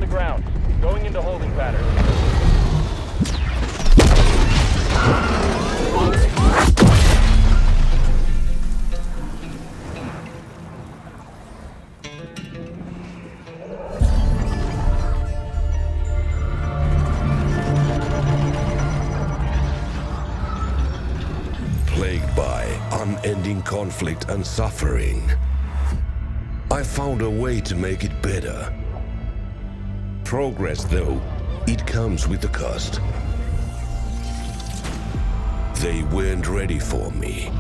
on the ground. Going into holding pattern. Plagued by unending conflict and suffering, I found a way to make it better. Progress, though, it comes with a cost. They weren't ready for me,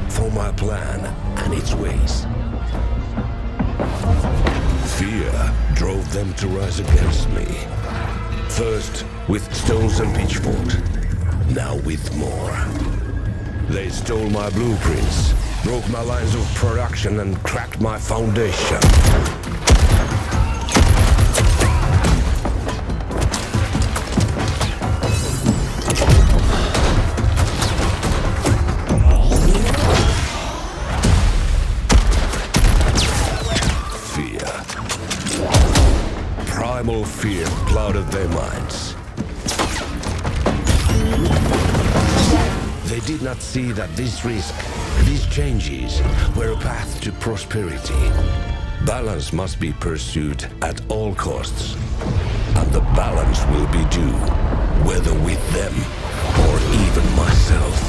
for my plan and its ways. Fear drove them to rise against me. First with stones and pitchforks, now with more. They stole my blueprints, broke my lines of production, and cracked my foundation. Fear. Primal fear clouded their minds. They did not see that this risk, these changes, were a path to prosperity. Balance must be pursued at all costs. And the balance will be due, whether with them or even myself.